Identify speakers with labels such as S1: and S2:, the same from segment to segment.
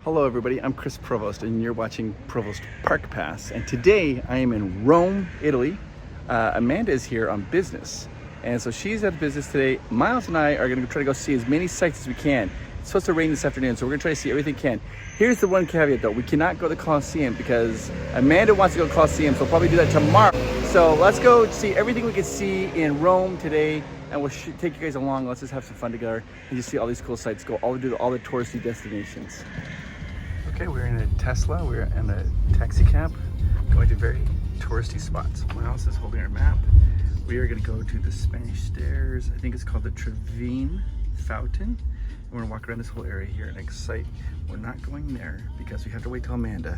S1: Hello everybody, I'm Chris Provost and you're watching Provost Park Pass, and today I am in Rome, Italy. Amanda is here on business, and so she's at business today. Miles and I are going to try to go see as many sites as we can. It's supposed to rain this afternoon, so we're going to try to see everything we can. Here's the one caveat though, we cannot go to the Coliseum because Amanda wants to go to the Coliseum, so we'll probably do that tomorrow. So let's go see everything we can see in Rome today, and we'll take you guys along. Let's just have some fun together and just see all these cool sites, do all the touristy destinations. Okay, we're in a Tesla, we're in a taxi cab, going to very touristy spots. Miles is holding our map. We are gonna go to the Spanish Stairs. I think it's called the Trevi Fountain. And we're gonna walk around this whole area here and excite. We're not going there because we have to wait till Amanda,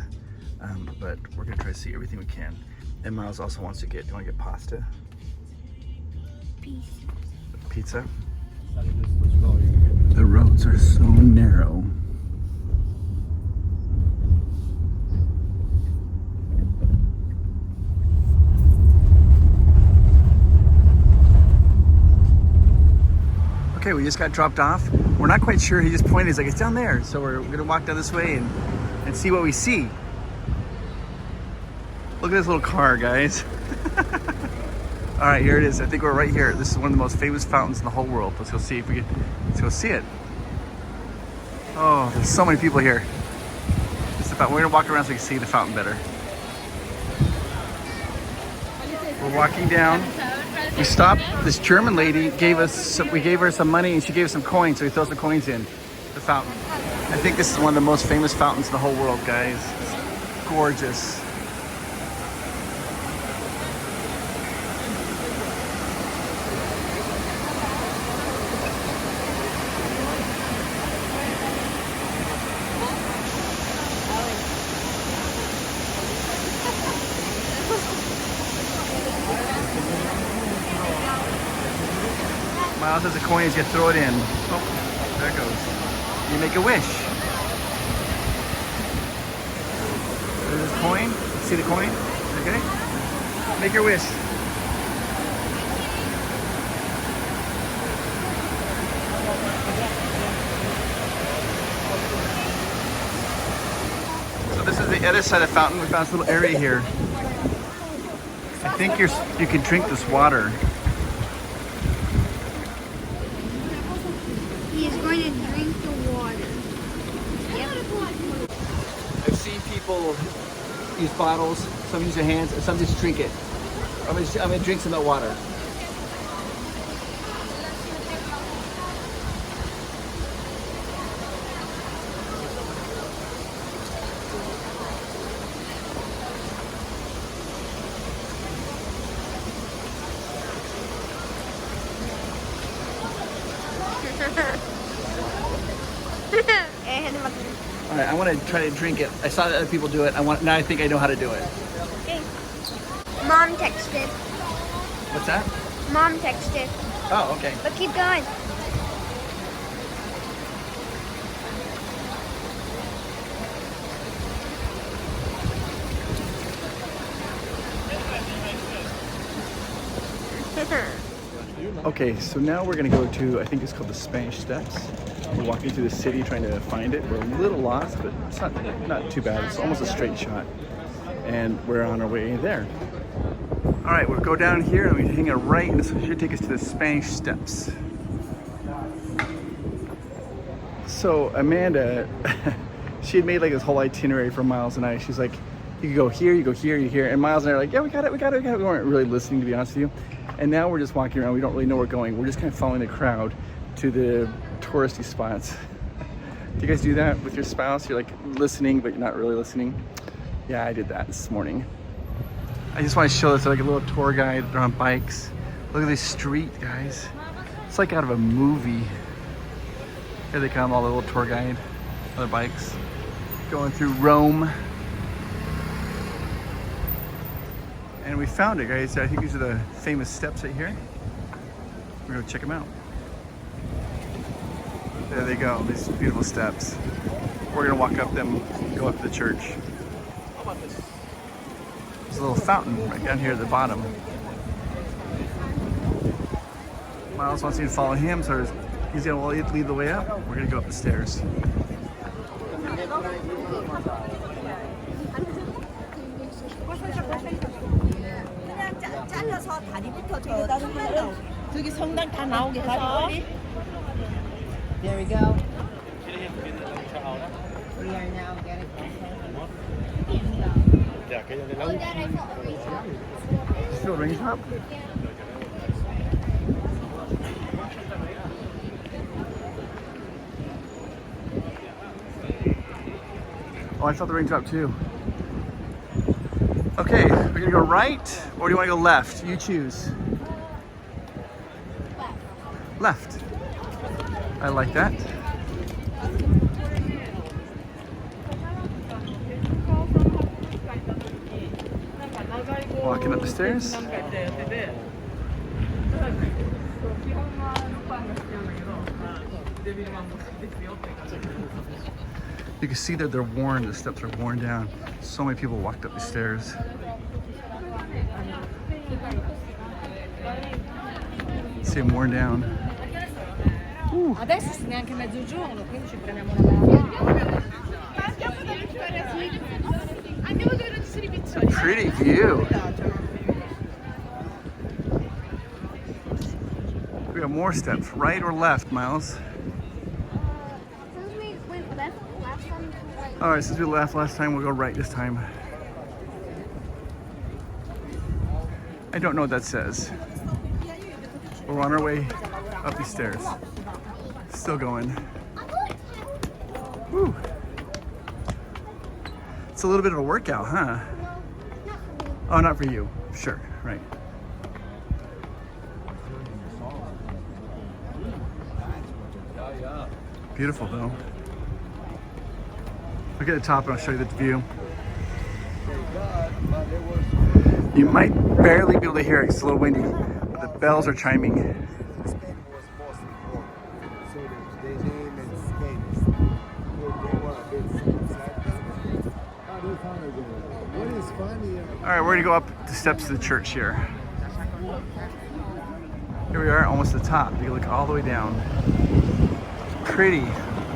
S1: but we're gonna try to see everything we can. And Miles also wants to get, do you wanna get pasta? Pizza? The roads are so narrow. Okay, we just got dropped off. We're not quite sure. He just pointed, he's like, it's down there. So we're gonna walk down this way and see what we see. Look at this little car, guys. All right, here it is. I think we're right here. This is one of the most famous fountains in the whole world. Let's go see if we can, let's go see it. Oh, there's so many people here. We're gonna walk around so we can see the fountain better. We're walking down. We stopped. This German lady gave us we gave her some money and she gave us some coins, so we throw some coins in the fountain. I think this is one of the most famous fountains in the whole world, guys. It's gorgeous. Miles has a coin, he's gonna throw it in. Oh, there it goes. You make a wish. There's this coin. See the coin? Okay. Make your wish. So this is the other side of the fountain. We found this little area here. I think you can drink this water.
S2: Going to drink the water. Yep.
S1: I've seen people use bottles, some use their hands, and some just drink it. I'm gonna drink some of that water. All right, I want to try to drink it. I saw that other people do it. Now I think I know how to do it.
S2: Okay. Mom texted.
S1: What's that?
S2: Mom texted.
S1: Oh, okay.
S2: But keep going.
S1: Okay, so now we're gonna go to, I think it's called the Spanish Steps. We're walking through the city trying to find it. We're a little lost, but it's not too bad. It's almost a straight shot. And we're on our way there. All right, we'll go down here and we hang a right, and this should take us to the Spanish Steps. So Amanda, she had made like this whole itinerary for Miles and I. She's like, you can go here, you go here, you here. And Miles and I are like, yeah, we got it. We weren't really listening, to be honest with you. And now we're just walking around. We don't really know where we're going. We're just kind of following the crowd to the touristy spots. Do you guys do that with your spouse? You're like listening, but you're not really listening. Yeah, I did that this morning. I just want to show this, like a little tour guide. They're on bikes. Look at this street, guys. It's like out of a movie. Here they come, all the little tour guide, other bikes, going through Rome. And we found it, guys. I think these are the famous steps right here. We're gonna check them out. There they go, these beautiful steps. We're gonna walk up them, go up to the church. There's a little fountain right down here at the bottom. Miles wants me to follow him, so he's gonna lead the way up. We're gonna go up the stairs.
S3: 그냥 잘라서 다리부터 저 성당 저기 성당 다 나오게 해서. There we go. We are now getting
S2: Oh, Dad, I felt a raindrop.
S1: Still raindrop? Oh, I felt the raindrop too. Okay, we're gonna go right, or do you wanna go left? You choose. Left. I like that. Walking up the stairs. You can see that they're worn, the steps are worn down. So many people walked up the stairs. See them worn down. Ooh.
S3: Adesso neanche mezzogiorno, quindi ci prendiamo una
S1: It's a pretty view. We got more steps, right or left, Miles?
S2: Since we went left last time, right.
S1: All right, since we left last time, we'll go right this time. I don't know what that says. We're on our way up these stairs. Still going. Woo. It's a little bit of a workout, huh? Oh, not for you. Sure, right. Beautiful though. Look at the top and I'll show you the view. You might barely be able to hear it, it's a little windy, but the bells are chiming. All right, we're gonna go up the steps to the church here. Here we are, almost at the top. You can look all the way down. Pretty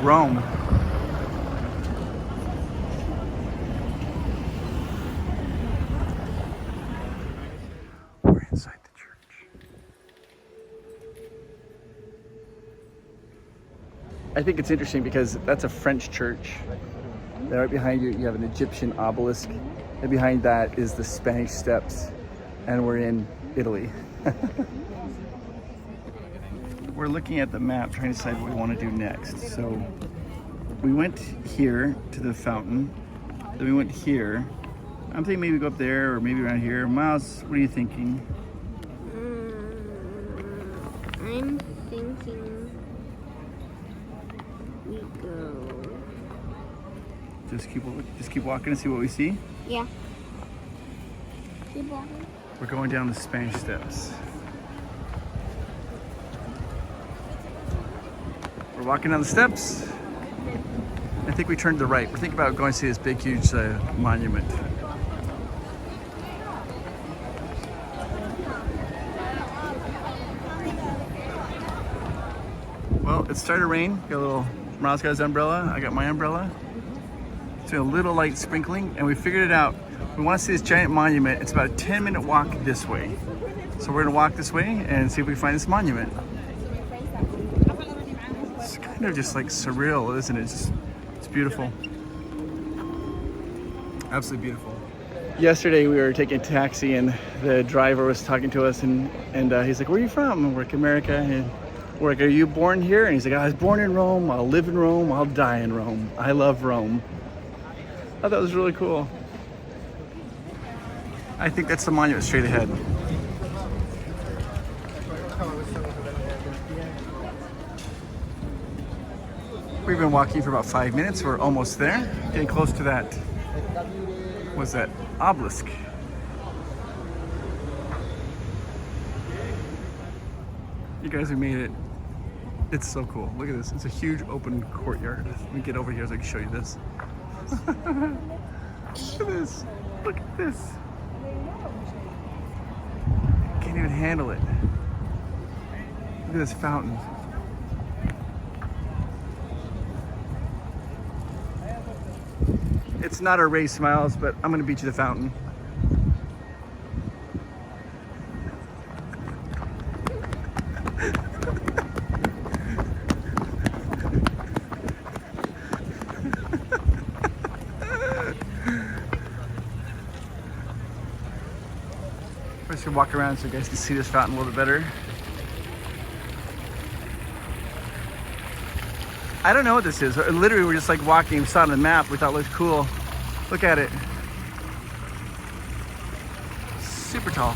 S1: Rome. We're inside the church. I think it's interesting because that's a French church. Then right behind you, you have an Egyptian obelisk. And behind that is the Spanish Steps. And we're in Italy. We're looking at the map, trying to decide what we want to do next. So we went here to the fountain. Then we went here. I'm thinking maybe go up there or maybe around here. Miles, what are you thinking?
S2: I'm thinking we go.
S1: Just keep walking and see what we see.
S2: Yeah. Keep walking.
S1: We're going down the Spanish Steps. We're walking down the steps. I think we turned to the right. We're thinking about going to see this big, huge monument. Well, it started to rain. Got a little, Miles got his umbrella. I got my umbrella. It's a little light sprinkling, and we figured it out. We want to see this giant monument. It's about a 10-minute walk this way. So we're gonna walk this way and see if we can find this monument. It's kind of just like surreal, isn't it? It's beautiful. Absolutely beautiful. Yesterday we were taking a taxi and the driver was talking to us and he's like, "Where are you from?" And we're like, "America." And we're like, "Are you born here?" And he's like, "I was born in Rome, I'll live in Rome, I'll die in Rome. I love Rome." I thought that was really cool. I think that's the monument straight ahead. We've been walking for about 5 minutes. We're almost there. Getting close to that, what's that, obelisk. You guys, we made it. It's so cool. Look at this. It's a huge open courtyard. Let me get over here so I can show you this. Look at this. Look at this. Can't even handle it. Look at this fountain. It's not a race, Miles, but I'm gonna beat you to the fountain. We're just gonna walk around so you guys can see this fountain a little bit better. I don't know what this is. Literally, we're just like walking, we saw it on the map, we thought it looked cool. Look at it. Super tall.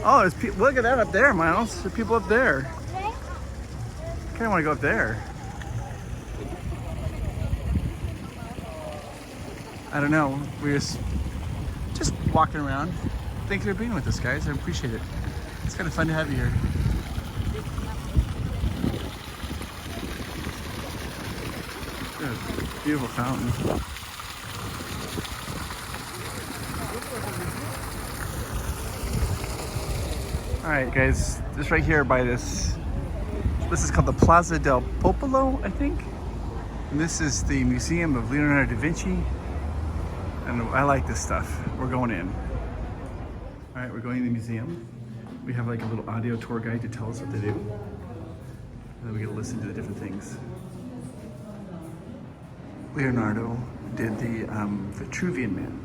S1: Oh, there's people. Look at that up there, Miles. There's people up there. I kind of want to go up there. I don't know. We're just walking around. Thanks for being with us, guys. I appreciate it. It's kind of fun to have you here. Beautiful fountain. All right, guys, just right here by this is called the Piazza del Popolo, I think. And this is the Museum of Leonardo da Vinci. And I like this stuff. We're going in. All right, we're going to the museum. We have like a little audio tour guide to tell us what they do. And then we get to listen to the different things. Leonardo did the Vitruvian Man.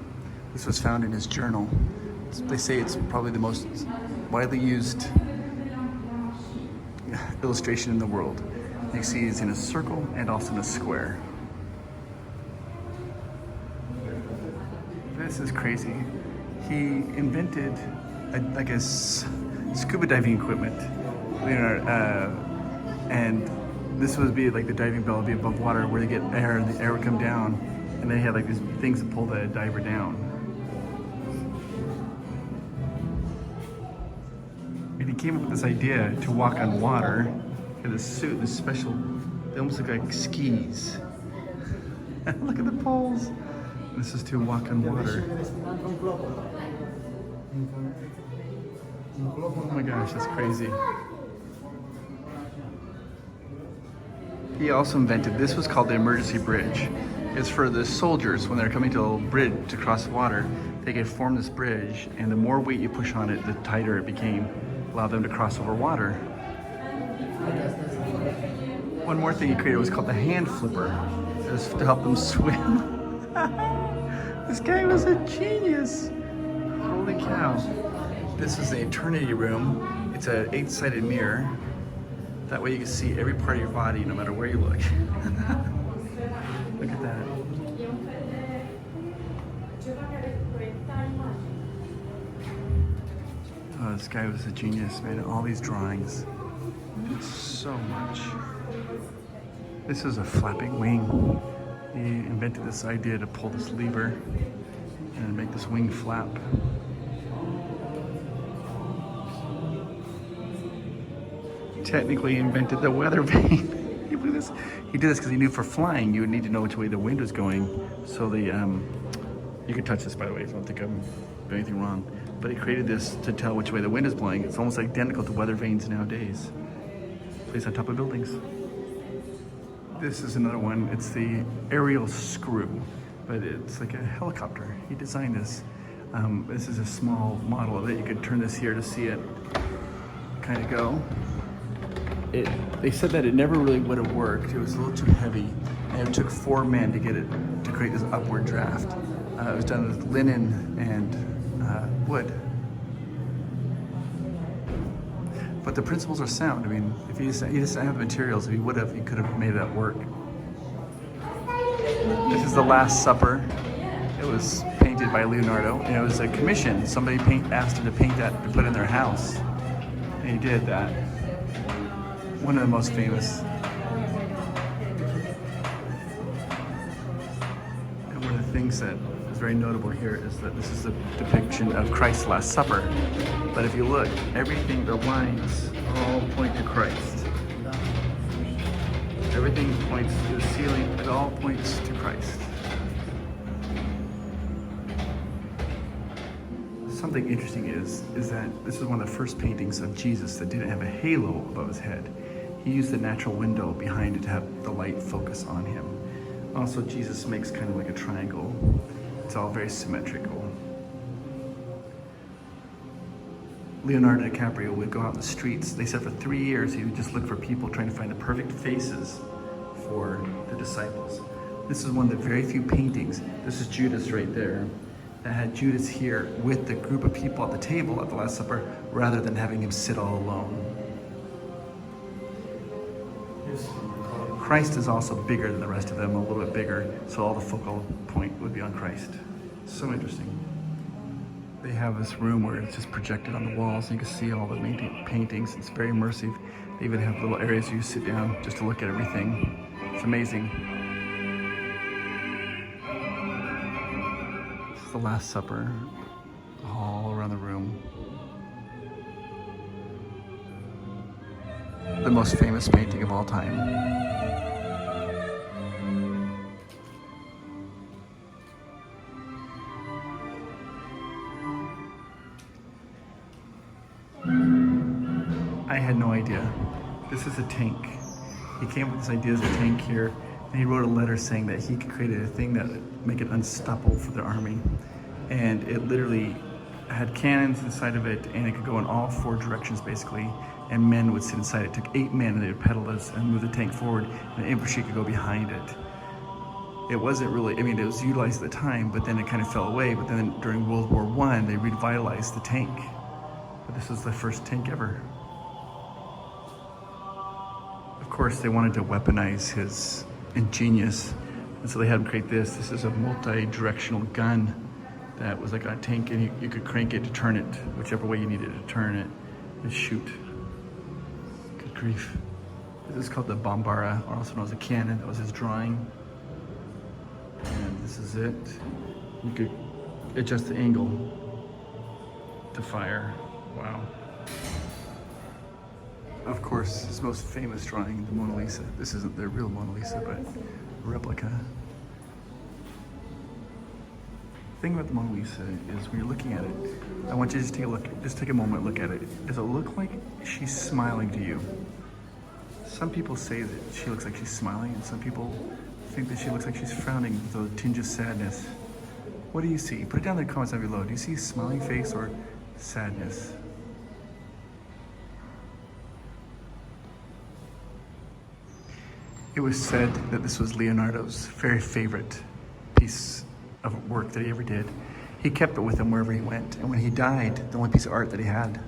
S1: This was found in his journal. They say it's probably the most widely used illustration in the world. You see it's in a circle and also in a square. This is crazy. He invented like a scuba diving equipment. Leonardo, and this would be like the diving bell would be above water where they get air and the air would come down, and they had like these things that pull the diver down. And he came up with this idea to walk on water. And this suit, this special, they almost look like skis. Look at the poles. This is to walk on water. Oh my gosh, that's crazy. He also invented, this was called the emergency bridge. It's for the soldiers when they're coming to a bridge to cross the water, they could form this bridge, and the more weight you push on it, the tighter it became, allowed them to cross over water. One more thing he created was called the hand flipper. It was to help them swim. This guy was a genius. Holy cow. This is the eternity room. It's an 8-sided mirror. That way you can see every part of your body no matter where you look. Look at that. Oh, this guy was a genius, man. All these drawings. So much. This is a flapping wing. He invented this idea to pull this lever and make this wing flap. Technically invented the weather vane. He did this because he knew for flying you would need to know which way the wind was going. So the you can touch this, by the way, if I don't think I'm doing anything wrong. But he created this to tell which way the wind is blowing. It's almost identical to weather vanes nowadays. Placed on top of buildings. This is another one. It's the aerial screw, but it's like a helicopter. He designed this. This is a small model of it. You could turn this here to see it kind of go. They said that it never really would have worked. It was a little too heavy, and it took 4 men to get it to create this upward draft. It was done with linen and wood. But the principles are sound. I mean, if he doesn't have the materials, if he would have, he could have made that work. This is the Last Supper. It was painted by Leonardo, and it was a commission. Somebody asked him to paint that to put in their house, and he did that. One of the most famous. And one of the things that is very notable here is that this is a depiction of Christ's Last Supper. But if you look, everything, the lines all point to Christ. Everything points to the ceiling, it all points to Christ. Something interesting is that this is one of the first paintings of Jesus that didn't have a halo above his head. He used the natural window behind it to have the light focus on him. Also, Jesus makes kind of like a triangle. It's all very symmetrical. Leonardo DiCaprio would go out in the streets. They said for 3 years he would just look for people trying to find the perfect faces for the disciples. This is one of the very few paintings. This is Judas right there. That had Judas here with the group of people at the table at the Last Supper rather than having him sit all alone. Christ is also bigger than the rest of them, a little bit bigger, so all the focal point would be on Christ. So interesting. They have this room where it's just projected on the walls, and you can see all the paintings. It's very immersive. They even have little areas where you sit down just to look at everything. It's amazing. This is the Last Supper, all around the room. The most famous painting of all time. I had no idea. This is a tank. He came up with this idea as a tank here, and he wrote a letter saying that he could create a thing that would make it unstoppable for their army. And it literally had cannons inside of it, and it could go in all 4 directions basically, and men would sit inside it. It took 8 men, and they would pedal this and move the tank forward, and the infantry could go behind it. It wasn't really, I mean, it was utilized at the time, but then it kind of fell away. But then during World War I, they revitalized the tank. But this was the first tank ever. Of course, they wanted to weaponize his ingenious, and so they had him create this. This is a multi-directional gun that was like a tank, and you could crank it to turn it, whichever way you needed to turn it, and shoot. Good grief. This is called the Bombara, or also known as a cannon. That was his drawing. And this is it. You could adjust the angle to fire. Wow. Of course, his most famous drawing, the Mona Lisa. This isn't the real Mona Lisa, but a replica. The thing about the Mona Lisa is when you're looking at it, I want you to just take a look, just take a moment and look at it. Does it look like she's smiling to you? Some people say that she looks like she's smiling, and some people think that she looks like she's frowning with a tinge of sadness. What do you see? Put it down in the comments down below. Do you see a smiling face or sadness? It was said that this was Leonardo's very favorite piece of work that he ever did. He kept it with him wherever he went. And when he died, the only piece of art that he had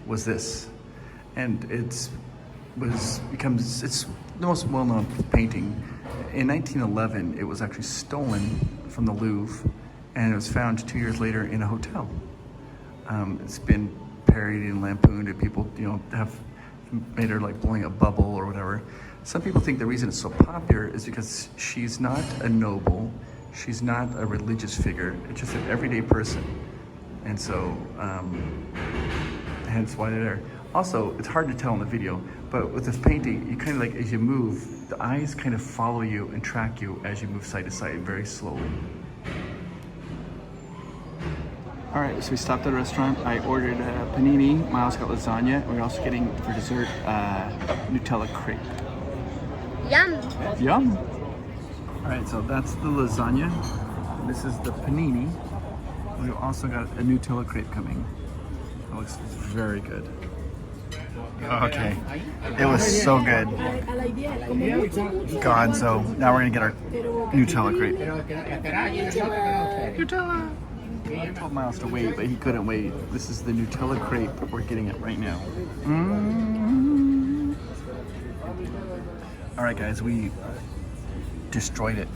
S1: was this. And it's the most well-known painting. In 1911, it was actually stolen from the Louvre, and it was found 2 years later in a hotel. It's been parodied and lampooned, and people, have made her like blowing a bubble or whatever. Some people think the reason it's so popular is because she's not a noble, she's not a religious figure, it's just an everyday person. And so, hence why they're there. Also, it's hard to tell in the video, but with this painting, you kind of like, as you move, the eyes kind of follow you and track you as you move side to side very slowly. All right, so we stopped at a restaurant. I ordered a panini, Miles got lasagna, and we're also getting for dessert Nutella crepe.
S2: Yum.
S1: Yum. All right, so that's the lasagna. This is the panini. We've also got a Nutella crepe coming. It looks very good. Okay, it was so good. God, so now we're gonna get our Nutella crepe. Nutella. I told Miles to wait, but he couldn't wait. This is the Nutella crepe. We're getting it right now. All right, guys, we destroyed it.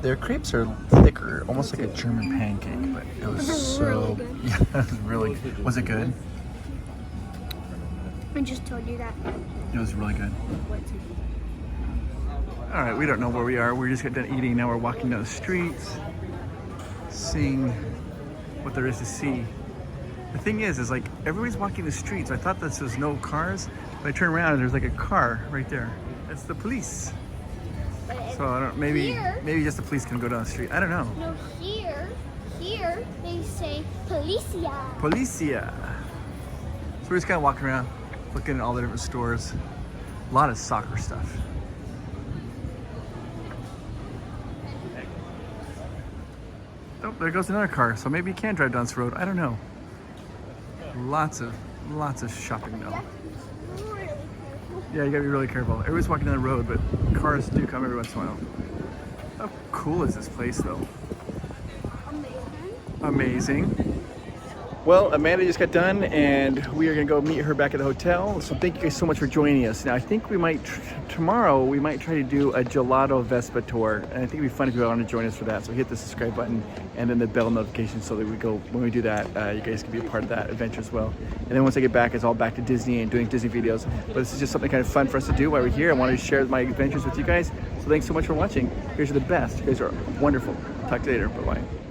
S1: Their crepes are thicker, almost like a German pancake, but it was so, yeah, it was really good. Was it good?
S2: I just told you that.
S1: It was really good. All right, we don't know where we are. We just got done eating. Now we're walking down the streets, seeing what there is to see. The thing is like everybody's walking the streets. I thought this was no cars, but I turn around and there's like a car right there. That's the police. So I don't, maybe just the police can go down the street. I don't know.
S2: No, here they say Policia.
S1: Policia. So we're just kind of walking around, looking at all the different stores. A lot of soccer stuff. Oh, there goes another car. So maybe you can drive down this road. I don't know. Lots of shopping though.
S2: Really careful.
S1: Yeah, you gotta be really careful. Everybody's walking down the road, but cars do come every once in a while. How cool is this place though? Amazing. Well, Amanda just got done and we are gonna go meet her back at the hotel. So thank you guys so much for joining us. Now I think we might, tomorrow we might try to do a gelato Vespa tour. And I think it'd be fun if you want to join us for that. So hit the subscribe button and then the bell notification so that when we do that, you guys can be a part of that adventure as well. And then once I get back, it's all back to Disney and doing Disney videos. But this is just something kind of fun for us to do while we're here. I wanted to share my adventures with you guys. So thanks so much for watching. You guys are the best. You guys are wonderful. Talk to you later. Bye-bye.